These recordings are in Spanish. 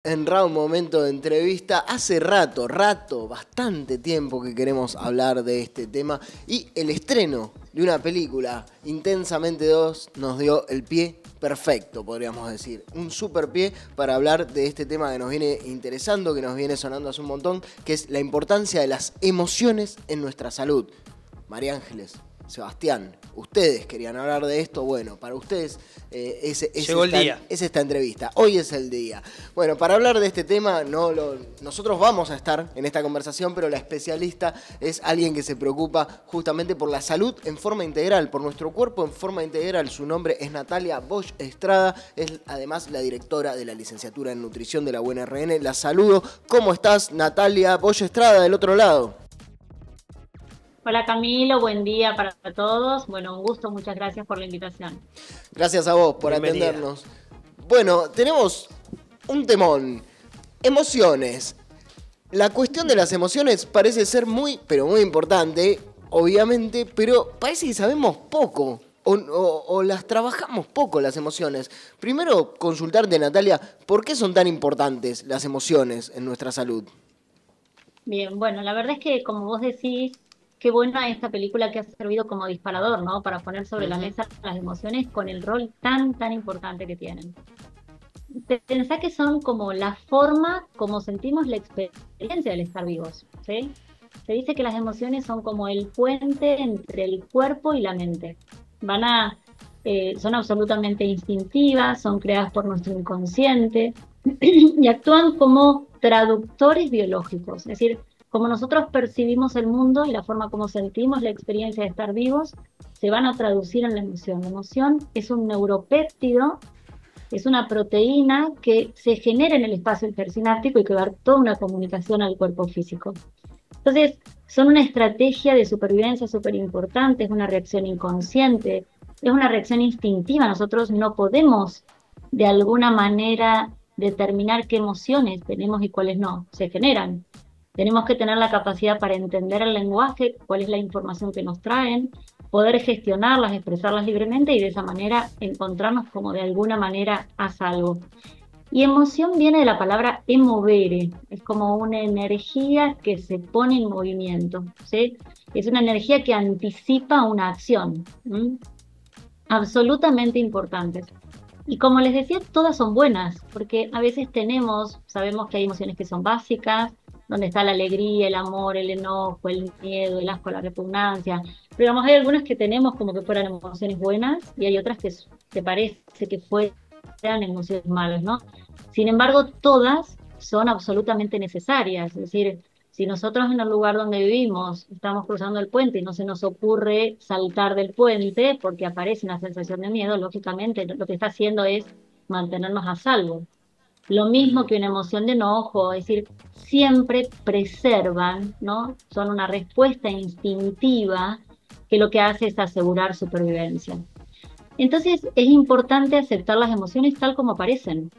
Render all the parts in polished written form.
En Raw Momento de Entrevista, hace bastante tiempo que queremos hablar de este tema y el estreno de una película, Intensamente 2, nos dio el pie perfecto, podríamos decir. Un super pie para hablar de este tema que nos viene interesando, que nos viene sonando hace un montón, que es la importancia de las emociones en nuestra salud. María Ángeles, Sebastián, ustedes querían hablar de esto. Bueno, para ustedes Llegó el día. es esta entrevista. Hoy es el día. Bueno, para hablar de este tema, nosotros vamos a estar en esta conversación, pero la especialista es alguien que se preocupa justamente por la salud en forma integral, por nuestro cuerpo en forma integral. Su nombre es Natalia Bosch Estrada, es además la directora de la licenciatura en nutrición de la UNRN. La saludo. ¿Cómo estás, Natalia Bosch Estrada, del otro lado? Hola Camilo, buen día para todos. Bueno, un gusto, muchas gracias por la invitación. Gracias a vos por Bienvenida. atendernos. Bueno, tenemos un temón. Emociones. La cuestión de las emociones parece ser muy, pero muy importante, obviamente, pero parece que sabemos poco o las trabajamos poco las emociones. Primero, consultarte, Natalia, ¿por qué son tan importantes las emociones en nuestra salud? Bien, bueno, la verdad es que como vos decís, qué buena esta película que ha servido como disparador, ¿no? Para poner sobre la mesa las emociones con el rol tan importante que tienen. Pensá que son como la forma como sentimos la experiencia del estar vivos, ¿sí? Se dice que las emociones son como el puente entre el cuerpo y la mente. Son absolutamente instintivas, son creadas por nuestro inconsciente y actúan como traductores biológicos, es decir, como nosotros percibimos el mundo y la forma como sentimos la experiencia de estar vivos, se van a traducir en la emoción. La emoción es un neuropéptido, es una proteína que se genera en el espacio intersináptico y que va a dar toda una comunicación al cuerpo físico. Entonces, son una estrategia de supervivencia súper importante, es una reacción inconsciente, es una reacción instintiva. Nosotros no podemos, de alguna manera, determinar qué emociones tenemos y cuáles no, se generan. Tenemos que tener la capacidad para entender el lenguaje, cuál es la información que nos traen, poder gestionarlas, expresarlas libremente y de esa manera encontrarnos como de alguna manera a salvo. Y emoción viene de la palabra emovere, es como una energía que se pone en movimiento, ¿sí? Es una energía que anticipa una acción, absolutamente importantes. Y como les decía, todas son buenas, porque a veces sabemos que hay emociones que son básicas, donde está la alegría, el amor, el enojo, el miedo, el asco, la repugnancia. Pero digamos, hay algunas que tenemos como que fueran emociones buenas y hay otras que parece que fueran emociones malas, ¿no? Sin embargo, todas son absolutamente necesarias. Es decir, si nosotros en el lugar donde vivimos estamos cruzando el puente y no se nos ocurre saltar del puente porque aparece una sensación de miedo, lógicamente lo que está haciendo es mantenernos a salvo. Lo mismo que una emoción de enojo, es decir, siempre preservan, ¿no? Son una respuesta instintiva que lo que hace es asegurar supervivencia. Entonces es importante aceptar las emociones tal como aparecen.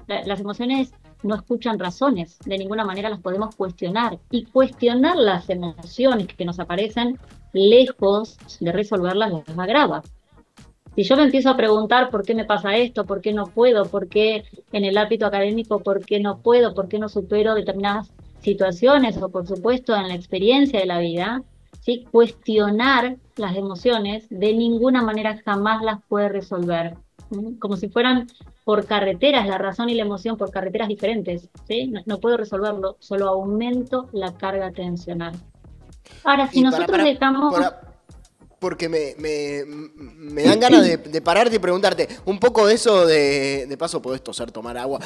Las emociones no escuchan razones, de ninguna manera las podemos cuestionar. Y cuestionar las emociones que nos aparecen, lejos de resolverlas, las agrava. Si yo me empiezo a preguntar por qué me pasa esto, por qué no puedo, por qué en el ámbito académico, por qué no puedo, por qué no supero determinadas situaciones o por supuesto en la experiencia de la vida, ¿sí? Cuestionar las emociones de ninguna manera jamás las puede resolver. Como si fueran por carreteras, la razón y la emoción por carreteras diferentes, ¿sí? No puedo resolverlo, solo aumento la carga tensional. Ahora, si Y nosotros dejamos... porque me dan ganas de pararte y preguntarte un poco eso de paso podés toser, tomar agua.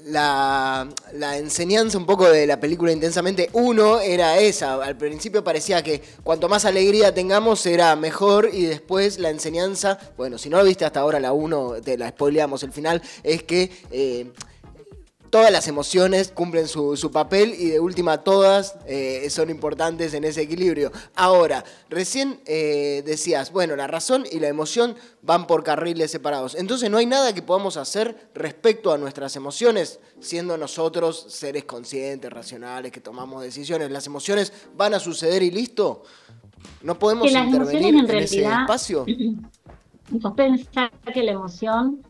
La enseñanza un poco de la película Intensamente 1 era esa. Al principio parecía que cuanto más alegría tengamos era mejor y después la enseñanza, bueno, si no lo viste hasta ahora la 1, te la spoileamos el final, es que... todas las emociones cumplen su papel y de última todas son importantes en ese equilibrio. Ahora, recién decías, bueno, la razón y la emoción van por carriles separados. Entonces no hay nada que podamos hacer respecto a nuestras emociones, siendo nosotros seres conscientes, racionales, que tomamos decisiones. Las emociones van a suceder y listo. No podemos intervenir en ese espacio. Vos pensás que la emoción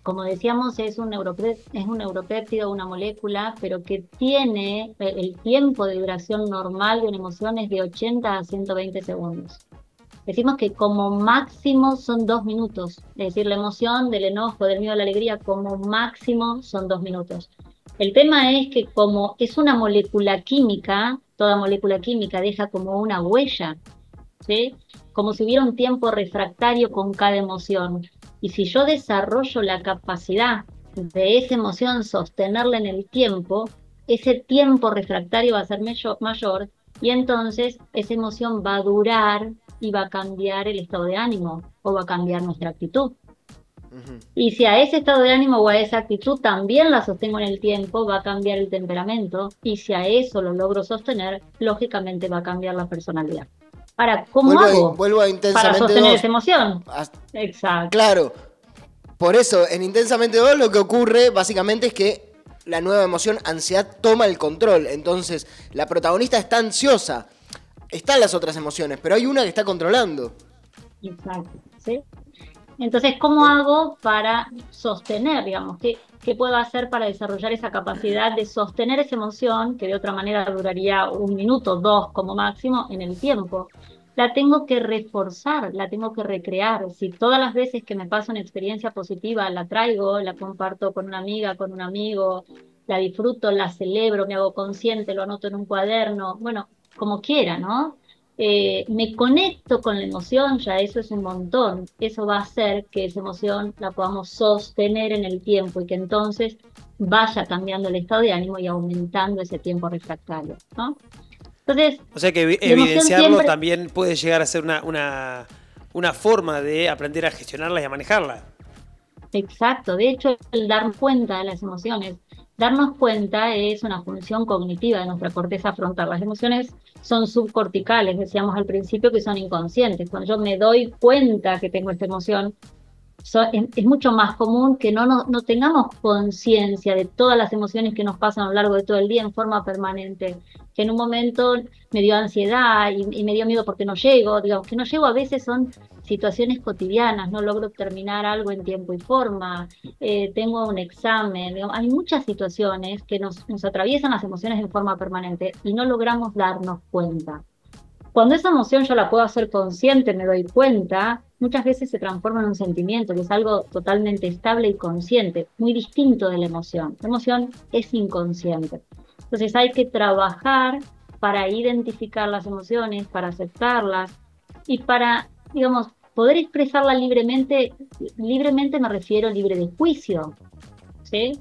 como decíamos, es un neuropéptido, una molécula, pero que tiene el tiempo de duración normal de una emoción es de 80 a 120 segundos. Decimos que como máximo son 2 minutos, es decir, la emoción del enojo, del miedo, de la alegría, como máximo son 2 minutos. El tema es que como es una molécula química, toda molécula química deja como una huella, ¿sí? Como si hubiera un tiempo refractario con cada emoción. Y si yo desarrollo la capacidad de esa emoción sostenerla en el tiempo, ese tiempo refractario va a ser mayor y entonces esa emoción va a durar y va a cambiar el estado de ánimo o va a cambiar nuestra actitud. Y si a ese estado de ánimo o a esa actitud también la sostengo en el tiempo, va a cambiar el temperamento. Y si a eso lo logro sostener, lógicamente va a cambiar la personalidad. Ahora, ¿cómo hago vuelvo a para sostener 2. esa emoción? Exacto. Claro. Por eso, en Intensamente 2 lo que ocurre básicamente es que la nueva emoción, ansiedad, toma el control. Entonces, la protagonista está ansiosa. Están las otras emociones, pero hay una que está controlando. Exacto, ¿sí? Entonces, ¿cómo hago para sostener, digamos, qué puedo hacer para desarrollar esa capacidad de sostener esa emoción, que de otra manera duraría 1 minuto, 2 como máximo, en el tiempo? La tengo que reforzar, la tengo que recrear. Si todas las veces que me pasa una experiencia positiva la traigo, la comparto con una amiga, con un amigo, la disfruto, la celebro, me hago consciente, lo anoto en un cuaderno, bueno, como quiera, ¿no? Me conecto con la emoción, ya eso es un montón. Eso va a hacer que esa emoción la podamos sostener en el tiempo y que entonces vaya cambiando el estado de ánimo y aumentando ese tiempo refractario, ¿no? Entonces, o sea que evidenciarlo también puede llegar a ser una forma de aprender a gestionarlas y a manejarlas. Exacto, de hecho el darnos cuenta de las emociones, darnos cuenta es una función cognitiva de nuestra corteza frontal. Las emociones son subcorticales, decíamos al principio que son inconscientes. Cuando yo me doy cuenta que tengo esta emoción, es mucho más común que no tengamos conciencia de todas las emociones que nos pasan a lo largo de todo el día en forma permanente, que en un momento me dio ansiedad y me dio miedo porque no llego, digamos que no llego a veces son situaciones cotidianas, no logro terminar algo en tiempo y forma, tengo un examen, digamos, hay muchas situaciones que nos atraviesan las emociones en forma permanente y no logramos darnos cuenta. Cuando esa emoción yo la puedo hacer consciente, me doy cuenta, muchas veces se transforma en un sentimiento, que es algo totalmente estable y consciente, muy distinto de la emoción. La emoción es inconsciente. Entonces hay que trabajar para identificar las emociones, para aceptarlas y para, digamos, poder expresarla libremente. Libremente me refiero libre de juicio, ¿sí?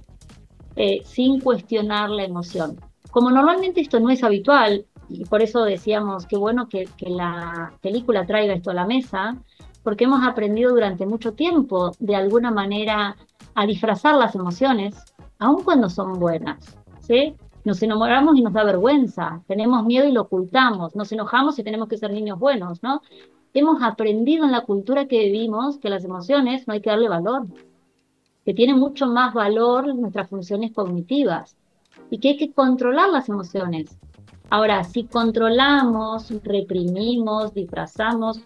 Sin cuestionar la emoción. Como normalmente esto no es habitual, y por eso decíamos que bueno que la película traiga esto a la mesa, porque hemos aprendido durante mucho tiempo, de alguna manera, a disfrazar las emociones, aun cuando son buenas, ¿sí? Nos enamoramos y nos da vergüenza, tenemos miedo y lo ocultamos, nos enojamos y tenemos que ser niños buenos, ¿no? Hemos aprendido en la cultura que vivimos que las emociones no hay que darle valor, que tienen mucho más valor nuestras funciones cognitivas y que hay que controlar las emociones. Ahora, si controlamos, reprimimos, disfrazamos,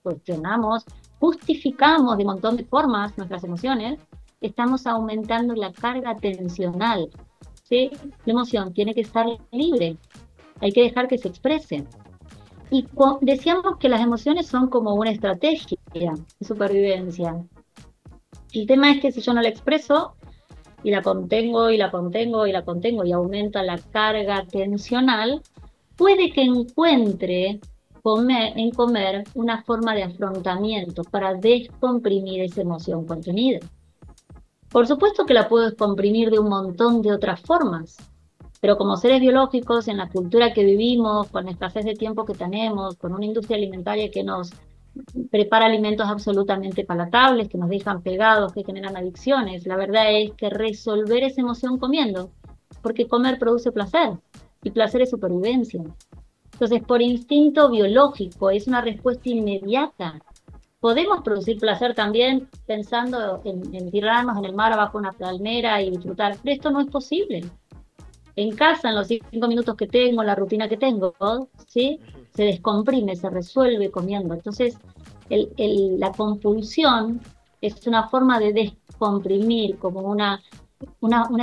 cuestionamos, justificamos de un montón de formas nuestras emociones, estamos aumentando la carga atencional, ¿sí? La emoción tiene que estar libre, hay que dejar que se exprese. Y decíamos que las emociones son como una estrategia de supervivencia. El tema es que si yo no la expreso, y la contengo, y la contengo, y la contengo, y aumenta la carga tensional, puede que encuentre en comer una forma de afrontamiento para descomprimir esa emoción contenida. Por supuesto que la puedo descomprimir de un montón de otras formas, pero como seres biológicos, en la cultura que vivimos, con la escasez de tiempo que tenemos, con una industria alimentaria que nos prepara alimentos absolutamente palatables, que nos dejan pegados, que generan adicciones. La verdad es que resolver esa emoción comiendo, porque comer produce placer, y placer es supervivencia. Entonces, por instinto biológico, es una respuesta inmediata. Podemos producir placer también pensando en tirarnos en el mar abajo de una palmera y disfrutar, pero esto no es posible. En casa, en los 5 minutos que tengo, la rutina que tengo, ¿sí? Se descomprime, se resuelve comiendo. Entonces, la compulsión es una forma de descomprimir, como una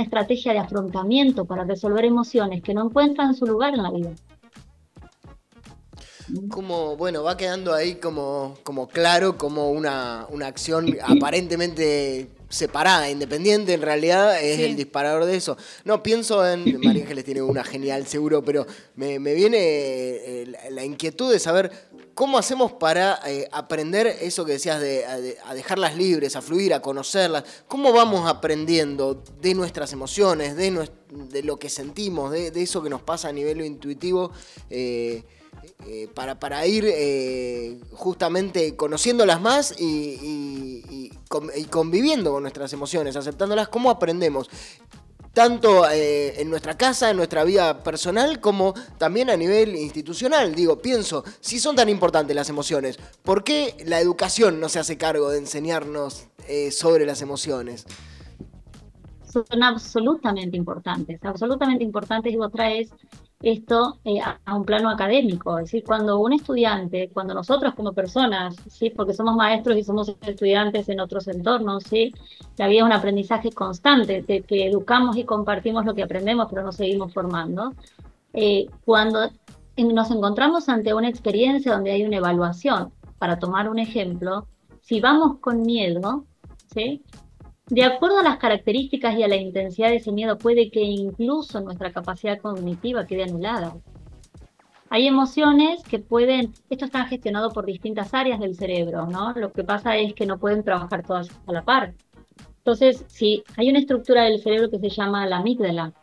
estrategia de afrontamiento para resolver emociones que no encuentran su lugar en la vida. Como, bueno, va quedando ahí como claro, como una acción aparentemente separada, independiente, en realidad es el disparador de eso. No, pienso en, María Ángeles tiene una genial seguro, pero me viene la inquietud de saber cómo hacemos para aprender eso que decías, a dejarlas libres, a fluir, a conocerlas. ¿Cómo vamos aprendiendo de nuestras emociones, de lo que sentimos, de eso que nos pasa a nivel intuitivo? Para ir justamente conociéndolas más y conviviendo con nuestras emociones, aceptándolas. ¿Cómo aprendemos? Tanto en nuestra casa, en nuestra vida personal, como también a nivel institucional. Digo, pienso, si son tan importantes las emociones, ¿por qué la educación no se hace cargo de enseñarnos sobre las emociones? Son absolutamente importantes, y vos traes esto a un plano académico, es decir, cuando un estudiante, cuando nosotros como personas, ¿sí? Porque somos maestros y somos estudiantes en otros entornos, ¿sí? La vida es un aprendizaje constante, que educamos y compartimos lo que aprendemos, pero nos seguimos formando. Cuando nos encontramos ante una experiencia donde hay una evaluación, para tomar un ejemplo, si vamos con miedo, ¿sí? De acuerdo a las características y a la intensidad de ese miedo, puede que incluso nuestra capacidad cognitiva quede anulada. Hay emociones que pueden, esto está gestionado por distintas áreas del cerebro, ¿no? Lo que pasa es que no pueden trabajar todas a la par. Entonces, si hay una estructura del cerebro que se llama la amígdala,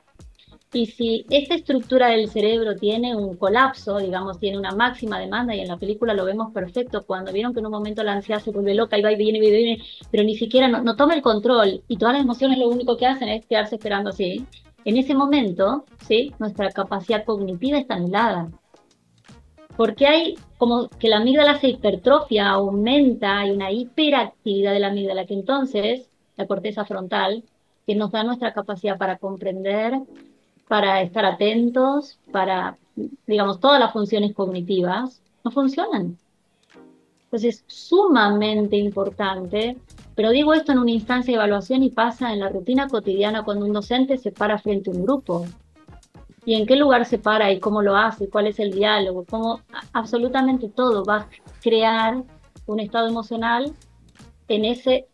y si esta estructura del cerebro tiene un colapso, digamos, tiene una máxima demanda, y en la película lo vemos perfecto, cuando vieron que en un momento la ansiedad se vuelve loca y va y viene, pero ni siquiera no toma el control, y todas las emociones lo único que hacen es quedarse esperando así, en ese momento, ¿sí? Nuestra capacidad cognitiva está anulada. Porque hay como que la amígdala se hipertrofia, aumenta, hay una hiperactividad de la amígdala, que entonces, la corteza frontal, que nos da nuestra capacidad para comprender, para estar atentos, para, digamos, todas las funciones cognitivas, no funcionan. Entonces, es sumamente importante, pero digo esto en una instancia de evaluación y pasa en la rutina cotidiana cuando un docente se para frente a un grupo. ¿Y en qué lugar se para y cómo lo hace? ¿Cuál es el diálogo? Cómo absolutamente todo va a crear un estado emocional en ese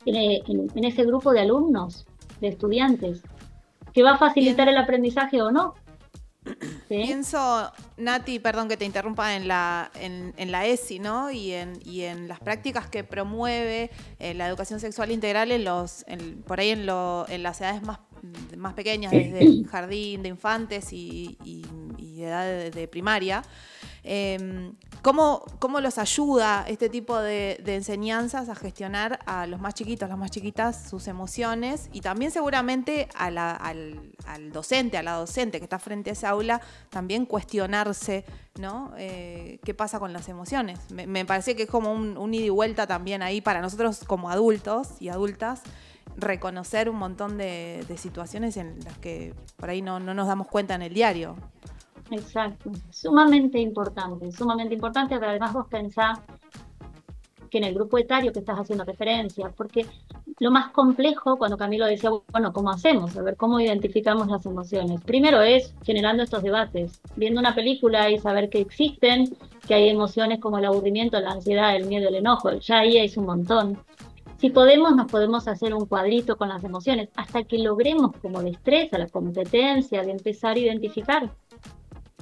grupo de alumnos, de estudiantes, que va a facilitar el aprendizaje o no. ¿Sí? Pienso, Nati, perdón que te interrumpa, en la ESI, ¿no? Y en las prácticas que promueve la educación sexual integral por ahí en las edades más pequeñas, desde el jardín de infantes y edad de primaria. ¿Cómo los ayuda este tipo de enseñanzas a gestionar a los más chiquitos, las más chiquitas, sus emociones? Y también seguramente al docente, a la docente que está frente a esa aula, también cuestionarse, ¿no? ¿Qué pasa con las emociones? Me parece que es como un ida y vuelta también ahí para nosotros como adultos y adultas, reconocer un montón de situaciones en las que por ahí no nos damos cuenta en el diario. Exacto, sumamente importante, pero además vos pensás que en el grupo etario que estás haciendo referencia, porque lo más complejo, cuando Camilo decía, bueno, ¿cómo hacemos? A ver, ¿cómo identificamos las emociones? Primero es generando estos debates, viendo una película y saber que existen, que hay emociones como el aburrimiento, la ansiedad, el miedo, el enojo, ya ahí es un montón. Si podemos, nos podemos hacer un cuadrito con las emociones, hasta que logremos como destreza, la competencia de empezar a identificar.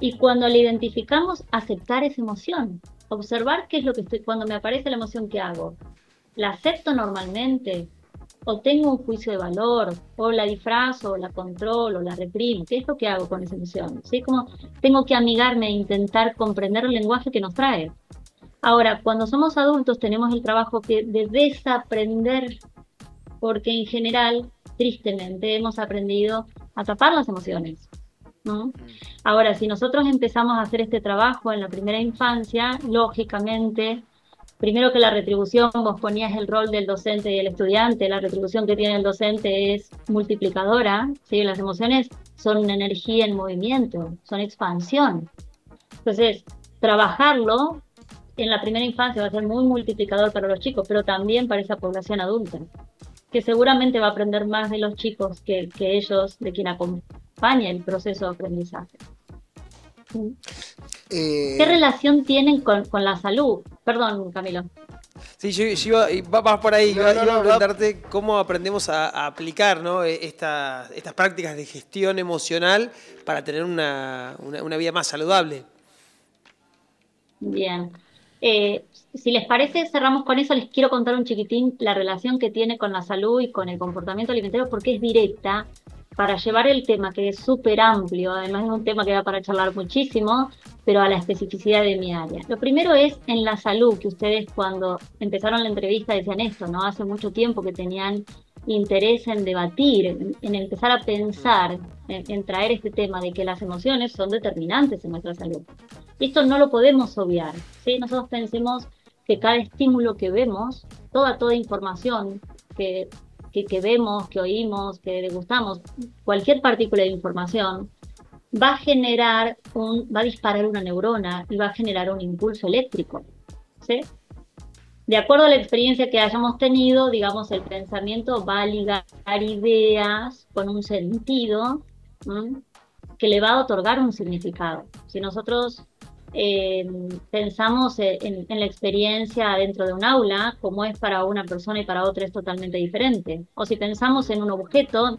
Y cuando la identificamos, aceptar esa emoción. Observar qué es lo que cuando me aparece la emoción, ¿qué hago? ¿La acepto normalmente? ¿O tengo un juicio de valor? ¿O la disfrazo? ¿O la controlo? ¿O la reprimo? ¿Qué es lo que hago con esa emoción? ¿Sí? Como tengo que amigarme e intentar comprender el lenguaje que nos trae. Ahora, cuando somos adultos tenemos el trabajo de desaprender, porque en general, tristemente, hemos aprendido a tapar las emociones, ¿no? Ahora, si nosotros empezamos a hacer este trabajo en la primera infancia, lógicamente, primero que la retribución, vos ponías el rol del docente y el estudiante, la retribución que tiene el docente es multiplicadora, ¿sí? Las emociones son una energía en movimiento, son expansión. Entonces, trabajarlo en la primera infancia va a ser muy multiplicador para los chicos, pero también para esa población adulta, que seguramente va a aprender más de los chicos que ellos, de quien acompaña el proceso de aprendizaje. ¿Qué relación tienen con la salud? Perdón, Camilo. Sí, yo vas por ahí, iba a preguntarte cómo aprendemos a aplicar, ¿no? estas prácticas de gestión emocional para tener una vida más saludable. Bien. Si les parece, cerramos con eso. Les quiero contar un chiquitín la relación que tiene con la salud y con el comportamiento alimentario, porque es directa, para llevar el tema, que es súper amplio, además es un tema que da para charlar muchísimo, pero a la especificidad de mi área. Lo primero es en la salud, que ustedes cuando empezaron la entrevista decían esto, ¿no? Hace mucho tiempo que tenían interés en debatir, en empezar a pensar, en traer este tema de que las emociones son determinantes en nuestra salud. Y esto no lo podemos obviar, ¿sí? Nosotros pensemos que cada estímulo que vemos, toda información que vemos, que oímos, que degustamos, cualquier partícula de información, va a disparar una neurona y va a generar un impulso eléctrico, ¿sí? De acuerdo a la experiencia que hayamos tenido, digamos, el pensamiento va a ligar ideas con un sentido, ¿sí?, que le va a otorgar un significado. Si nosotros pensamos en la experiencia dentro de un aula, como es para una persona y para otra es totalmente diferente. O si pensamos en un objeto,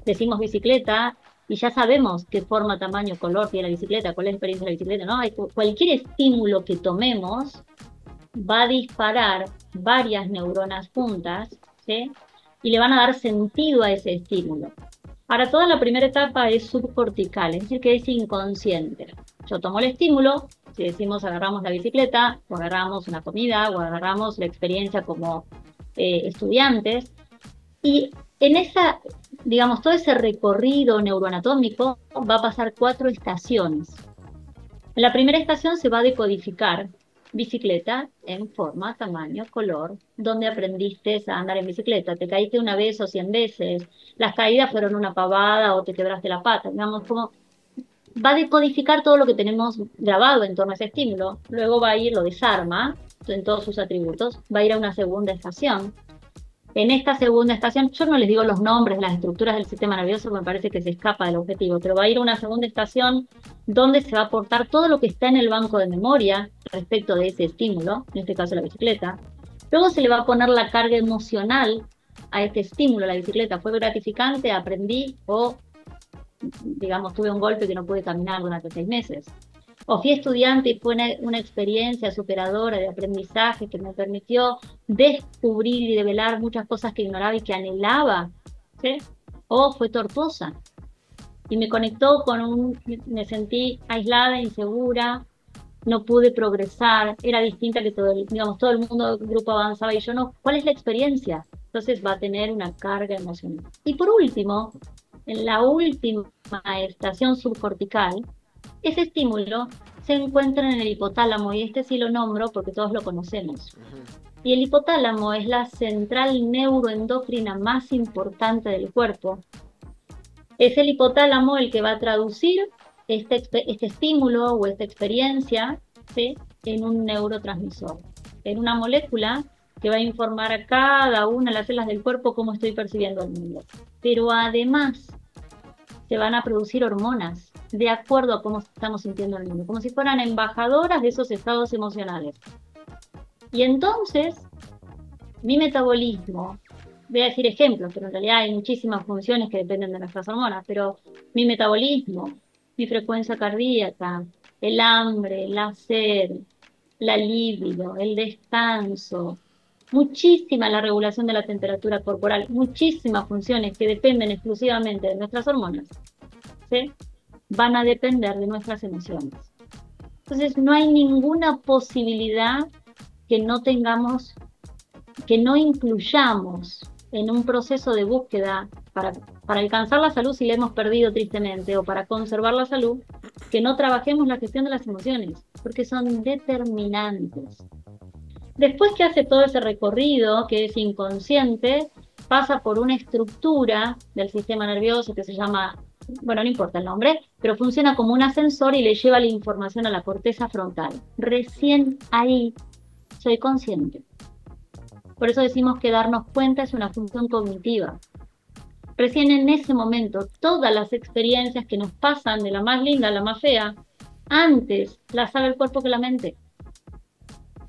decimos bicicleta, y ya sabemos qué forma, tamaño, color tiene la bicicleta, cuál es la experiencia de la bicicleta, ¿no? Cualquier estímulo que tomemos va a disparar varias neuronas juntas, ¿sí?, y le van a dar sentido a ese estímulo. Ahora, toda la primera etapa es subcortical, es decir, que es inconsciente. Yo tomo el estímulo, si decimos agarramos la bicicleta, o agarramos una comida, o agarramos la experiencia como estudiantes, y en esa, digamos, todo ese recorrido neuroanatómico va a pasar 4 estaciones. En la primera estación se va a decodificar bicicleta en forma, tamaño, color, donde aprendiste a andar en bicicleta, te caíste una vez o 100 veces, las caídas fueron una pavada o te quebraste la pata, digamos, como va a decodificar todo lo que tenemos grabado en torno a ese estímulo, luego va a ir, lo desarma en todos sus atributos, va a ir a una segunda estación. En esta segunda estación, yo no les digo los nombres, las estructuras del sistema nervioso, me parece que se escapa del objetivo, pero va a ir a una segunda estación donde se va a aportar todo lo que está en el banco de memoria respecto de ese estímulo, en este caso la bicicleta. Luego se le va a poner la carga emocional a este estímulo, la bicicleta. Fue gratificante, aprendí, o digamos, tuve un golpe que no pude caminar durante 6 meses. O fui estudiante y fue una experiencia superadora de aprendizaje que me permitió descubrir y develar muchas cosas que ignoraba y que anhelaba, ¿sí? O fue tortuosa y me conectó me sentí aislada, insegura, no pude progresar, era distinta que todo el mundo del grupo avanzaba y yo no. ¿Cuál es la experiencia? Entonces va a tener una carga emocional. Y por último, en la última estación subcortical, ese estímulo se encuentra en el hipotálamo, y este sí lo nombro porque todos lo conocemos. Y el hipotálamo es la central neuroendocrina más importante del cuerpo. Es el hipotálamo el que va a traducir este estímulo o esta experiencia, ¿sí?, en un neurotransmisor, en una molécula que va a informar a cada una de las células del cuerpo cómo estoy percibiendo el mundo. Pero además se van a producir hormonas de acuerdo a cómo estamos sintiendo el mundo, como si fueran embajadoras de esos estados emocionales. Y entonces, mi metabolismo, voy a decir ejemplos, pero en realidad hay muchísimas funciones que dependen de nuestras hormonas, pero mi metabolismo, mi frecuencia cardíaca, el hambre, la sed, la libido, el descanso, muchísima la regulación de la temperatura corporal, muchísimas funciones que dependen exclusivamente de nuestras hormonas, ¿sí?, van a depender de nuestras emociones. Entonces no hay ninguna posibilidad que no tengamos, que no incluyamos en un proceso de búsqueda para alcanzar la salud si la hemos perdido tristemente, o para conservar la salud, que no trabajemos la gestión de las emociones, porque son determinantes. Después que hace todo ese recorrido, que es inconsciente, pasa por una estructura del sistema nervioso que se llama, bueno, no importa el nombre, pero funciona como un ascensor y le lleva la información a la corteza frontal. Recién ahí soy consciente. Por eso decimos que darnos cuenta es una función cognitiva. Recién en ese momento, todas las experiencias que nos pasan, de la más linda a la más fea, antes las sabe el cuerpo que la mente.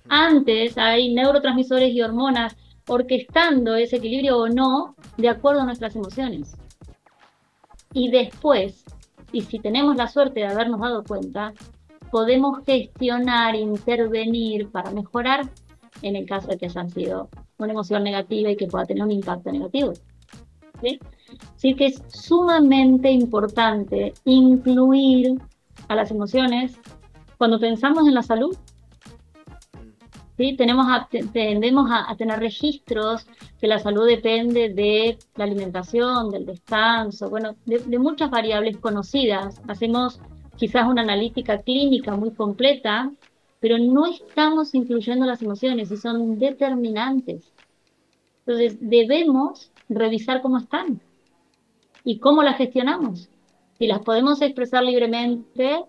Antes hay neurotransmisores y hormonas orquestando ese equilibrio o no, de acuerdo a nuestras emociones. Y después, y si tenemos la suerte de habernos dado cuenta, podemos gestionar, intervenir para mejorar en el caso de que haya sido una emoción negativa y que pueda tener un impacto negativo. ¿Sí? Así que es sumamente importante incluir a las emociones cuando pensamos en la salud. ¿Sí? Tendemos a tener registros que la salud depende de la alimentación, del descanso, bueno, de muchas variables conocidas. Hacemos quizás una analítica clínica muy completa, pero no estamos incluyendo las emociones y son determinantes. Entonces, debemos revisar cómo están y cómo las gestionamos. Si las podemos expresar libremente,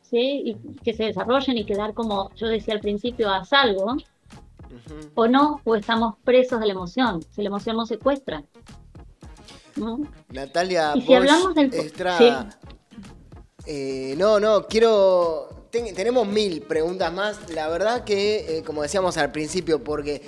¿sí? Y que se desarrollen y quedar, como yo decía al principio, a salvo, o no, o estamos presos de la emoción, si la emoción nos secuestra, ¿no? Natalia, y si hablamos del... Estrada, sí. Tenemos 1000 preguntas más. La verdad que, como decíamos al principio, porque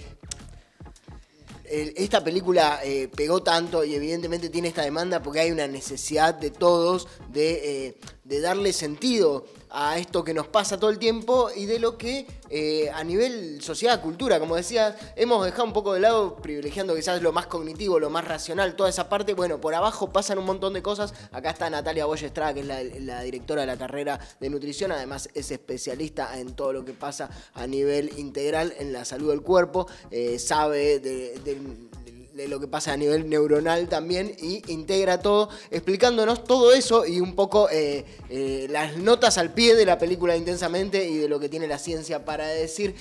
esta película pegó tanto y evidentemente tiene esta demanda porque hay una necesidad de todos de darle sentido a esto que nos pasa todo el tiempo y de lo que a nivel sociedad, cultura, como decías, hemos dejado un poco de lado, privilegiando quizás lo más cognitivo, lo más racional, toda esa parte. Bueno, por abajo pasan un montón de cosas. Acá está Natalia Boye Estrada, que es la directora de la carrera de nutrición, además es especialista en todo lo que pasa a nivel integral en la salud del cuerpo, sabe de lo que pasa a nivel neuronal también y integra todo, explicándonos todo eso y un poco las notas al pie de la película Intensamente y de lo que tiene la ciencia para decir.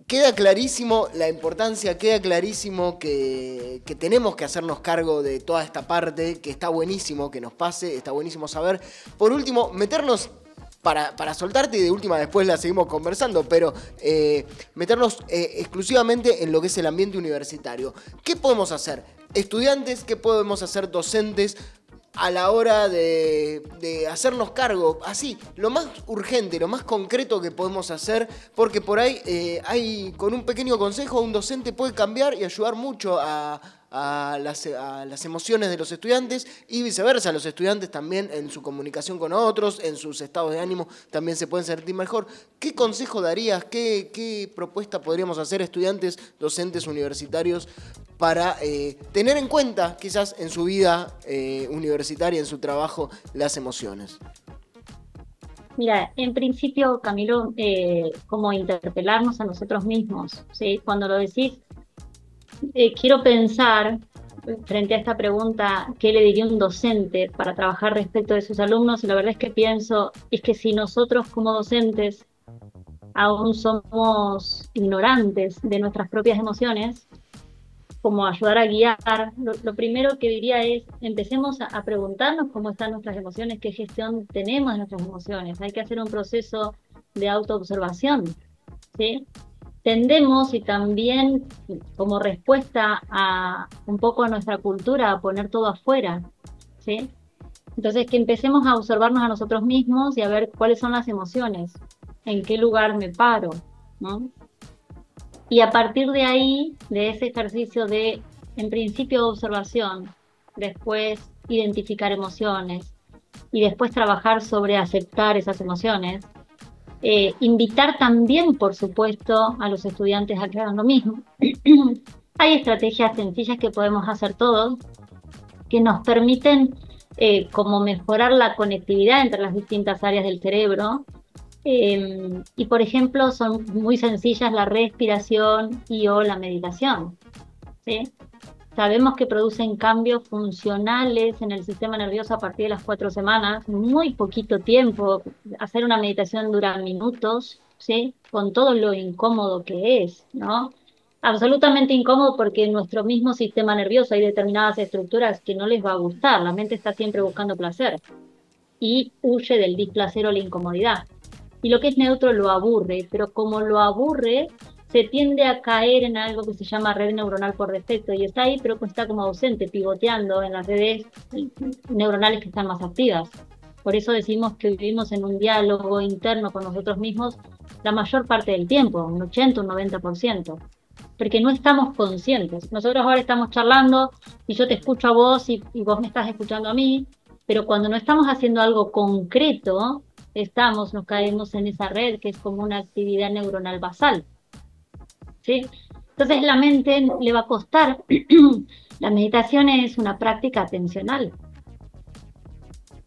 Queda clarísimo la importancia, queda clarísimo que tenemos que hacernos cargo de toda esta parte, que está buenísimo que nos pase, está buenísimo saber. Por último, meternos... Para soltarte y de última después la seguimos conversando, pero meternos exclusivamente en lo que es el ambiente universitario. ¿Qué podemos hacer estudiantes? ¿Qué podemos hacer docentes a la hora de hacernos cargo? Así, lo más urgente, lo más concreto que podemos hacer, porque por ahí con un pequeño consejo un docente puede cambiar y ayudar mucho a las emociones de los estudiantes y viceversa, los estudiantes también en su comunicación con otros, en sus estados de ánimo también se pueden sentir mejor. ¿Qué consejo darías? ¿Qué propuesta podríamos hacer estudiantes, docentes universitarios para tener en cuenta quizás en su vida universitaria, en su trabajo, las emociones? Mira, en principio, Camilo, como interpelarnos a nosotros mismos, ¿sí? Cuando lo decís, quiero pensar, frente a esta pregunta, ¿qué le diría un docente para trabajar respecto de sus alumnos? Y la verdad es que pienso, es que si nosotros como docentes aún somos ignorantes de nuestras propias emociones, como ayudar a guiar, lo primero que diría es, empecemos a preguntarnos cómo están nuestras emociones, qué gestión tenemos de nuestras emociones. Hay que hacer un proceso de autoobservación, ¿sí? Tendemos, y también como respuesta a un poco a nuestra cultura, a poner todo afuera, ¿sí? Entonces, que empecemos a observarnos a nosotros mismos y a ver cuáles son las emociones, en qué lugar me paro, ¿no? Y a partir de ahí, de ese ejercicio de, en principio, observación, después identificar emociones y después trabajar sobre aceptar esas emociones, invitar también, por supuesto, a los estudiantes a que hagan lo mismo. Hay estrategias sencillas que podemos hacer todos, que nos permiten como mejorar la conectividad entre las distintas áreas del cerebro. Y, por ejemplo, son muy sencillas la respiración y o la meditación, ¿sí? Sabemos que producen cambios funcionales en el sistema nervioso a partir de las 4 semanas, muy poquito tiempo. Hacer una meditación dura minutos, ¿sí? Con todo lo incómodo que es, ¿no? Absolutamente incómodo porque en nuestro mismo sistema nervioso hay determinadas estructuras que no les va a gustar. La mente está siempre buscando placer y huye del displacer o la incomodidad. y lo que es neutro lo aburre, pero como lo aburre, se tiende a caer en algo que se llama red neuronal por defecto, y está ahí, pero está como ausente, pivoteando en las redes neuronales que están más activas. Por eso decimos que vivimos en un diálogo interno con nosotros mismos la mayor parte del tiempo, un 80, un 90%, porque no estamos conscientes. Nosotros ahora estamos charlando y yo te escucho a vos y vos me estás escuchando a mí, pero cuando no estamos haciendo algo concreto, nos caemos en esa red que es como una actividad neuronal basal, ¿sí? Entonces la mente le va a costar. La meditación es una práctica atencional.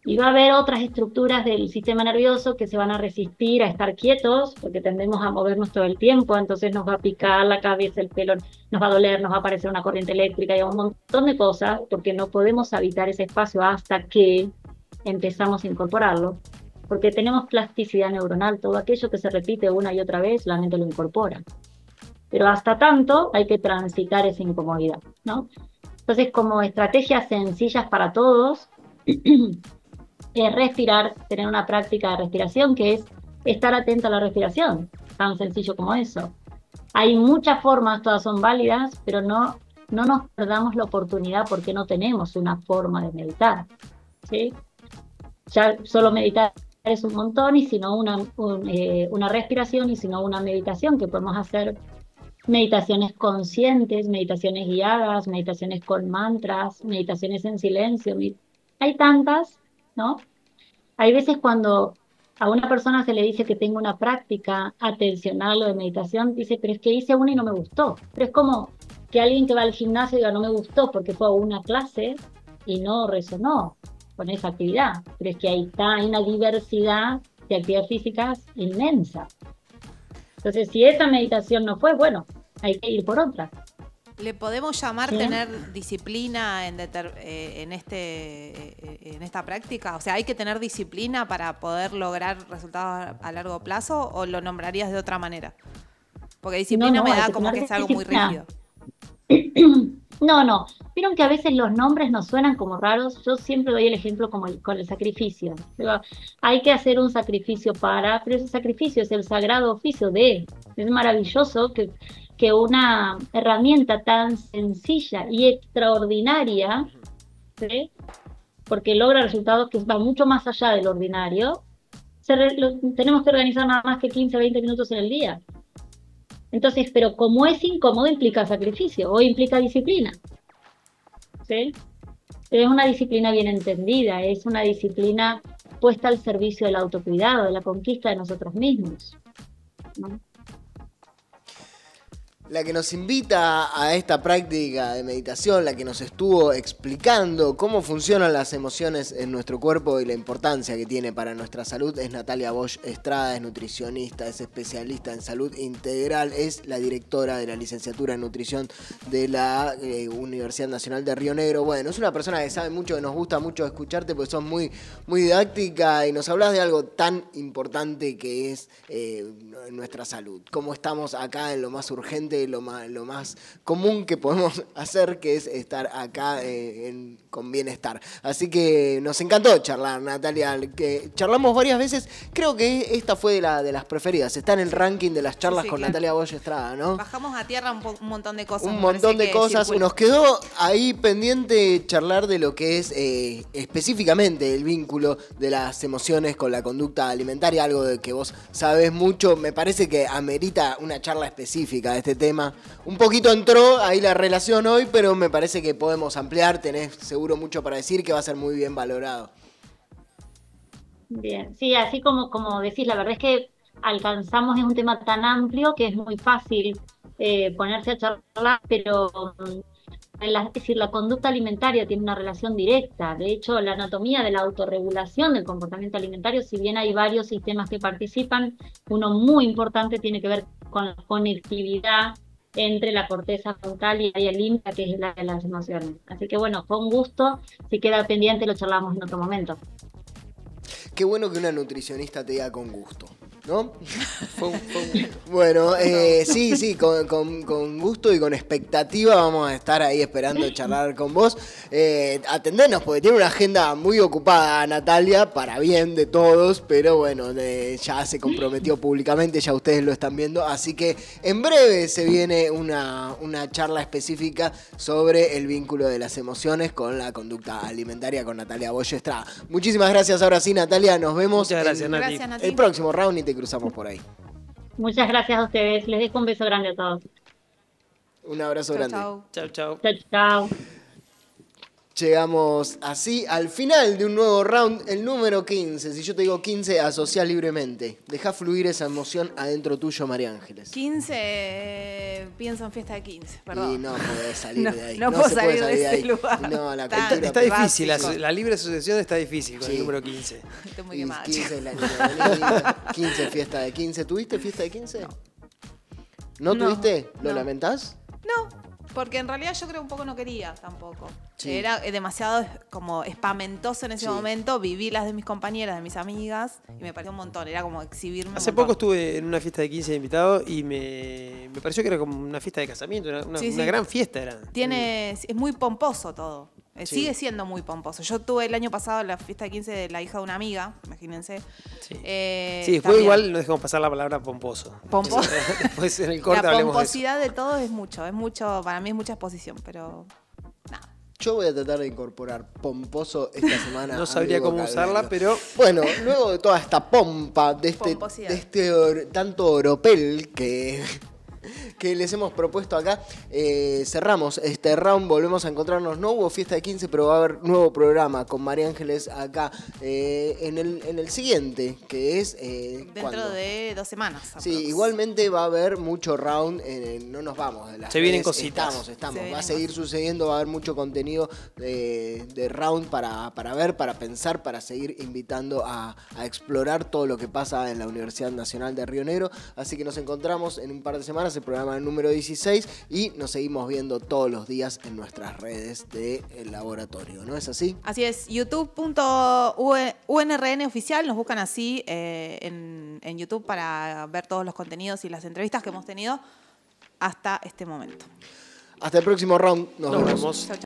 Y va a haber otras estructuras del sistema nervioso que se van a resistir a estar quietos, porque tendemos a movernos todo el tiempo, entonces nos va a picar la cabeza, el pelo, nos va a doler, nos va a aparecer una corriente eléctrica y un montón de cosas, porque no podemos habitar ese espacio hasta que empezamos a incorporarlo, porque tenemos plasticidad neuronal, todo aquello que se repite una y otra vez, la mente lo incorpora. Pero hasta tanto hay que transitar esa incomodidad, ¿no? Entonces, como estrategias sencillas para todos, es respirar, tener una práctica de respiración que es estar atento a la respiración, tan sencillo como eso. Hay muchas formas, todas son válidas, pero no nos perdamos la oportunidad porque no tenemos una forma de meditar, ¿sí? Ya solo meditar es un montón, y si no una respiración, y si no una meditación, que podemos hacer meditaciones conscientes, meditaciones guiadas, meditaciones con mantras, meditaciones en silencio. Hay tantas, ¿no? Hay veces cuando a una persona se le dice que tenga una práctica atencional o de meditación, dice, pero es que hice una y no me gustó. Pero es como que alguien que va al gimnasio diga, no me gustó porque fue a una clase y no resonó con esa actividad. Pero es que hay una diversidad de actividades físicas inmensa. Entonces, si esa meditación no fue, bueno, hay que ir por otra. ¿Le podemos llamar ¿Sí? tener disciplina en esta práctica? O sea, ¿hay que tener disciplina para poder lograr resultados a largo plazo, o lo nombrarías de otra manera? Porque disciplina me da como que es algo muy rígido. No. Vieron que a veces los nombres nos suenan como raros. Yo siempre doy el ejemplo con el sacrificio. Digo, hay que hacer un sacrificio pero ese sacrificio es el sagrado oficio de. Es maravilloso que una herramienta tan sencilla y extraordinaria, ¿sí? Porque logra resultados que van mucho más allá del ordinario, tenemos que organizar nada más que 15, 20 minutos en el día. Entonces, pero como es incómodo, implica sacrificio o implica disciplina, ¿sí? Pero es una disciplina bien entendida, es una disciplina puesta al servicio del autocuidado, de la conquista de nosotros mismos, ¿no? La que nos invita a esta práctica de meditación, la que nos estuvo explicando cómo funcionan las emociones en nuestro cuerpo y la importancia que tiene para nuestra salud, es Natalia Bosch Estrada, es nutricionista, es especialista en salud integral, es la directora de la licenciatura en nutrición de la Universidad Nacional de Río Negro. Bueno, es una persona que sabe mucho, que nos gusta mucho escucharte porque sos muy, muy didáctica y nos hablas de algo tan importante que es nuestra salud. Cómo estamos acá en lo más urgente, lo más común que podemos hacer, que es estar acá con bienestar. Así que nos encantó charlar, Natalia, que charlamos varias veces. Creo que esta fue de las preferidas. Está en el ranking de las charlas con claro. Natalia Bosch Estrada, ¿no? Bajamos a tierra un montón de cosas. Un montón de cosas. Nos quedó ahí pendiente charlar de lo que es específicamente el vínculo de las emociones con la conducta alimentaria, algo de que vos sabés mucho. Me parece que amerita una charla específica de este tema. Un poquito entró ahí la relación hoy, pero me parece que podemos ampliar. Tenés seguro mucho para decir, que va a ser muy bien valorado. Bien, sí, así como decís, la verdad es que alcanzamos, es un tema tan amplio que es muy fácil ponerse a charlar, pero es decir, la conducta alimentaria tiene una relación directa. De hecho, la anatomía de la autorregulación del comportamiento alimentario, si bien hay varios sistemas que participan, uno muy importante tiene que ver con la conectividad entre la corteza frontal y el límbica, que es la de las emociones. Así que bueno, fue un gusto. Si queda pendiente, lo charlamos en otro momento. Qué bueno que una nutricionista te diga con gusto. ¿no? Fue un Bueno, sí, con gusto y con expectativa vamos a estar ahí esperando charlar con vos. Atendernos, porque tiene una agenda muy ocupada Natalia, para bien de todos, pero bueno, ya se comprometió públicamente, ya ustedes lo están viendo, así que en breve se viene una charla específica sobre el vínculo de las emociones con la conducta alimentaria con Natalia Boyo Estrada. Muchísimas gracias, ahora sí, Natalia, nos vemos Muchas gracias, Nati. Gracias, Nati. el próximo round y te cruzamos por ahí. Muchas gracias a ustedes. Les dejo un beso grande a todos. Un abrazo Chau, grande. chau. Chau, chau. Chao, chao. Llegamos así al final de un nuevo round, el número 15. Si yo te digo 15, asociá libremente. Dejá fluir esa emoción adentro tuyo, María Ángeles. 15, pienso en fiesta de 15, perdón. Y no podés salir de ahí. No puedo se salir puede de ese ahí. lugar. No, la Está- cultura... Está difícil, básico. la libre asociación está difícil con Sí. el número 15. Estoy muy Y quemada, 15 chicos. es la niña bonita, 15 fiesta de 15. ¿Tuviste fiesta de 15? ¿No No, tuviste? ¿Lo no. lamentás? No, porque en realidad yo creo un poco no quería tampoco. Sí. Era demasiado como espamentoso en ese Sí. momento, viví las de mis compañeras, de mis amigas, y me pareció un montón, era como exhibirme. Hace un poco montón. estuve en una fiesta de 15 de invitado y me pareció que era como una fiesta de casamiento, una Sí, sí. gran fiesta era. Es muy pomposo todo. Sí. Sigue siendo muy pomposo. Yo tuve el año pasado la fiesta de 15 de la hija de una amiga, imagínense. Sí, Sí, después igual no dejamos pasar la palabra pomposo. Pomposo. Después en el corte La hablemos de eso. pomposidad de todo es mucho, para mí es mucha exposición, pero nada. Yo voy a tratar de incorporar pomposo esta semana. No a sabría mi cómo vocabulario. usarla, pero Bueno, luego de toda esta pompa, de Pomposidad. este tanto oropel que les hemos propuesto acá, cerramos este round, volvemos a encontrarnos. No hubo fiesta de 15, pero va a haber nuevo programa con María Ángeles acá en el siguiente, que es... Dentro ¿cuándo? de 2 semanas. Sí, aprox. igualmente va a haber mucho round, no nos vamos de las Se vienen redes, cositas. Estamos, Se va a vienen seguir sucediendo, va a haber mucho contenido de round para ver, para pensar, para seguir invitando a explorar todo lo que pasa en la Universidad Nacional de Río Negro, así que nos encontramos en un par de semanas, el programa número 16, y nos seguimos viendo todos los días en nuestras redes del laboratorio, ¿no es así? Así es, youtube.unrn oficial, nos buscan así en YouTube para ver todos los contenidos y las entrevistas que hemos tenido hasta este momento. Hasta el próximo round, nos nos vemos. vemos. Chau,